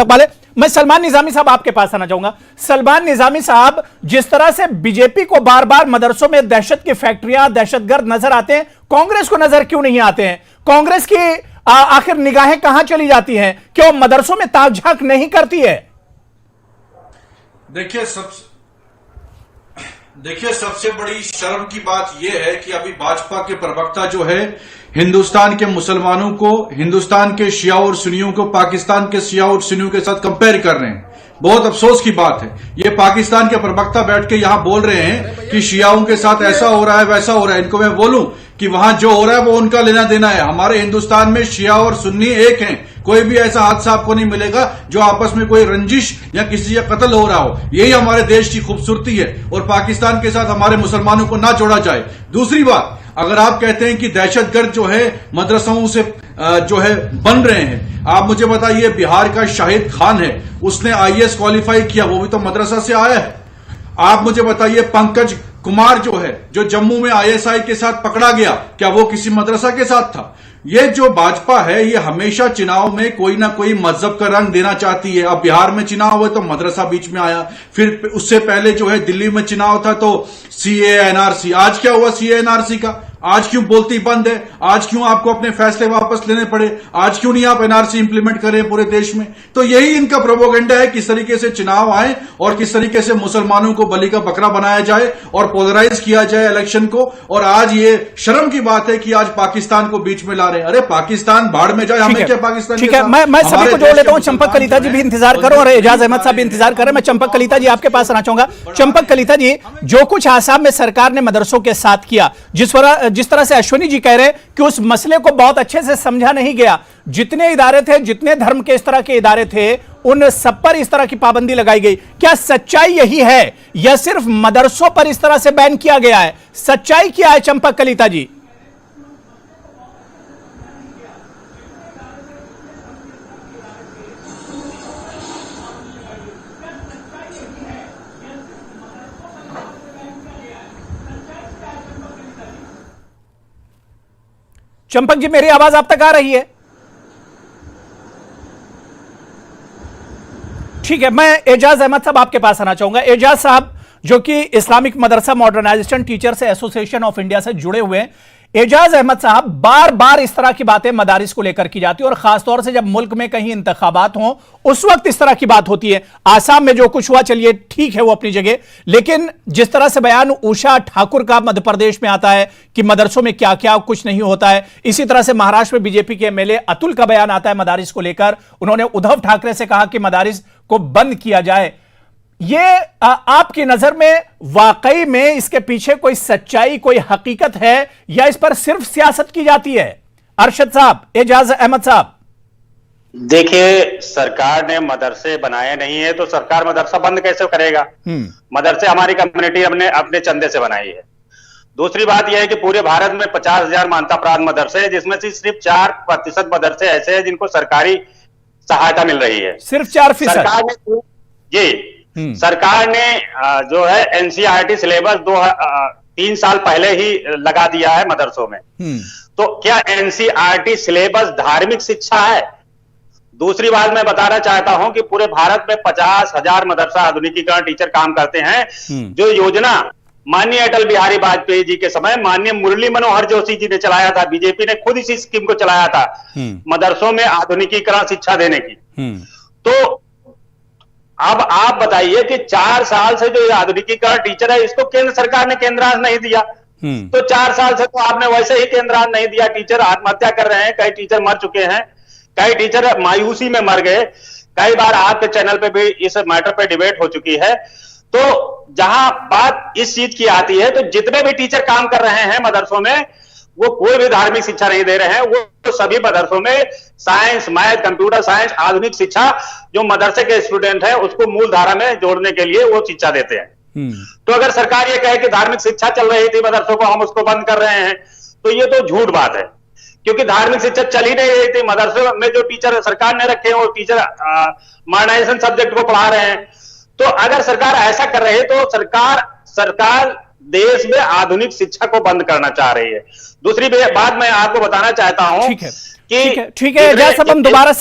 वाले। मैं सलमान निजामी साहब आपके पास आना चाहूंगा। सलमान निजामी साहब, जिस तरह से बीजेपी को बार बार मदरसों में दहशत की फैक्ट्रियां, दहशतगर्द नजर आते हैं, कांग्रेस को नजर क्यों नहीं आते हैं? कांग्रेस की आखिर निगाहें कहां चली जाती हैं? क्यों मदरसों में ताक झांक नहीं करती है? देखिए सबसे बड़ी शर्म की बात यह है कि अभी भाजपा के प्रवक्ता जो है हिंदुस्तान के मुसलमानों को, हिंदुस्तान के शिया और सुन्नियों को पाकिस्तान के शिया और सुन्नियों के साथ कंपेयर कर रहे हैं। बहुत अफसोस की बात है। ये पाकिस्तान के प्रवक्ता बैठ के यहां बोल रहे हैं कि शियाओं के साथ ऐसा हो रहा है, वैसा हो रहा है। इनको मैं बोलूं कि वहां जो हो रहा है वो उनका लेना देना है। हमारे हिंदुस्तान में शिया और सुन्नी एक हैं। कोई भी ऐसा हादसा आपको नहीं मिलेगा जो आपस में कोई रंजिश या किसी का कत्ल हो रहा हो। यही हमारे देश की खूबसूरती है और पाकिस्तान के साथ हमारे मुसलमानों को ना जोड़ा जाए। दूसरी बात, अगर आप कहते हैं कि दहशतगर्द जो है मदरसाओं से जो है बन रहे हैं, आप मुझे बताइए, बिहार का शाहिद खान है, उसने आईएएस क्वालिफाई किया, वो भी तो मदरसा से आया है। आप मुझे बताइए, पंकज कुमार जो है, जो जम्मू में आईएसआई के साथ पकड़ा गया, क्या वो किसी मदरसा के साथ था? ये जो भाजपा है, ये हमेशा चुनाव में कोई ना कोई मजहब का रंग देना चाहती है। अब बिहार में चुनाव हुए तो मदरसा बीच में आया, फिर उससे पहले जो है दिल्ली में चुनाव था तो सीए एनआरसी। आज क्या हुआ सीए एनआरसी का? आज क्यों बोलती बंद है? आज क्यों आपको अपने फैसले वापस लेने पड़े? आज क्यों नहीं आप एनआरसी इंप्लीमेंट करें पूरे देश में? तो यही इनका प्रोपोगेंडा है, किस तरीके से चुनाव आए और किस तरीके से मुसलमानों को बलि का बकरा बनाया जाए और पोलराइज किया जाए इलेक्शन को। और आज ये शर्म की बात है कि आज पाकिस्तान को बीच में ला रहे हैं। अरे पाकिस्तान भाड़ में जाए, हमें क्या पाकिस्तान? ठीक है, मैं सभी को जोड़ लेता हूं। चंपक कलिता जी भी इंतजार करो और एजाज अहमद साहब भी इंतजार कर रहे हैं। मैं चंपक कलिता जी आपके पास आना चाहूंगा। चंपक कलिता जी, जो कुछ आसाम में सरकार ने मदरसों के साथ किया, जिस तरह से अश्विनी जी कह रहे हैं कि उस मसले को बहुत अच्छे से समझा नहीं गया, जितने इदारे थे, जितने धर्म के इस तरह के इदारे थे, उन सब पर इस तरह की पाबंदी लगाई गई। क्या सच्चाई यही है या सिर्फ मदरसों पर इस तरह से बैन किया गया है? सच्चाई क्या है चंपक कलिता जी? चंपक जी, मेरी आवाज आप तक आ रही है? ठीक है, मैं एजाज अहमद साहब आपके पास आना चाहूंगा। एजाज साहब, जो कि Islamic madrasa modernization teachers association of India से जुड़े हुए हैं। एजाज अहमद साहब, बार बार इस तरह की बातें मदारिस को लेकर की जाती है और खासतौर से जब मुल्क में कहीं इंतखाबात हों उस वक्त इस तरह की बात होती है। आसाम में जो कुछ हुआ, चलिए ठीक है, वो अपनी जगह, लेकिन जिस तरह से बयान उषा ठाकुर का मध्य प्रदेश में आता है कि मदरसों में क्या क्या कुछ नहीं होता है, इसी तरह से महाराष्ट्र में बीजेपी के एमएलए अतुल का बयान आता है मदारिस को लेकर। उन्होंने उद्धव ठाकरे से कहा कि मदारिस को बंद किया जाए। ये आपकी नजर में वाकई में इसके पीछे कोई सच्चाई, कोई हकीकत है या इस पर सिर्फ सियासत की जाती है? अरशद साहब, एजाज अहमद साहब। देखिए, सरकार ने मदरसे बनाए नहीं है तो सरकार मदरसा बंद कैसे करेगा? मदरसे हमारी कम्युनिटी अपने चंदे से बनाई है। दूसरी बात यह है कि पूरे भारत में 50,000 मान्यता प्राप्त मदरसे है, जिसमें से सिर्फ 4% मदरसे ऐसे हैं जिनको सरकारी सहायता मिल रही है। सिर्फ 4%? सरकार ने सरकार ने जो है एनसीईआरटी सिलेबस 3 साल पहले ही लगा दिया है मदरसों में। तो क्या एनसीईआरटी सिलेबस धार्मिक शिक्षा है? दूसरी बात मैं बताना चाहता हूं कि पूरे भारत में 50,000 मदरसा आधुनिकीकरण टीचर काम करते हैं। जो योजना माननीय अटल बिहारी वाजपेयी जी के समय माननीय मुरली मनोहर जोशी जी ने चलाया था, बीजेपी ने खुद इसी स्कीम को चलाया था, मदरसों में आधुनिकीकरण शिक्षा देने की। तो अब आप बताइए कि 4 साल से जो आधुनिकीकरण टीचर है, इसको केंद्र सरकार ने केंद्रांश नहीं दिया। तो 4 साल से तो आपने वैसे ही केंद्रांश नहीं दिया। टीचर आत्महत्या कर रहे हैं, कई टीचर मर चुके हैं, कई टीचर मायूसी में मर गए। कई बार आपके चैनल पे भी इस मैटर पे डिबेट हो चुकी है। तो जहां बात इस चीज की आती है, तो जितने भी टीचर काम कर रहे हैं मदरसों में, वो कोई भी धार्मिक शिक्षा नहीं दे रहे हैं। वो सभी मदरसों में साइंस, मैथ, कंप्यूटर साइंस, आधुनिक शिक्षा जो मदरसे के स्टूडेंट हैं उसको मूल धारा में जोड़ने के लिए वो शिक्षा देते हैं। तो अगर सरकार ये कहे कि धार्मिक शिक्षा चल रही थी मदरसों को, हम उसको बंद कर रहे हैं, तो ये तो झूठ बात है, क्योंकि धार्मिक शिक्षा चल ही नहीं रही थी। मदरसों में जो टीचर सरकार ने रखे हैं वो टीचर मॉडर्नाइजेशन सब्जेक्ट को पढ़ा रहे हैं। तो अगर सरकार ऐसा कर रही है तो सरकार देश में आधुनिक शिक्षा को बंद करना चाह रही है। दूसरी बात मैं आपको बताना चाहता हूं, ठीक है, ठीक है, जैसा हम दोबारा से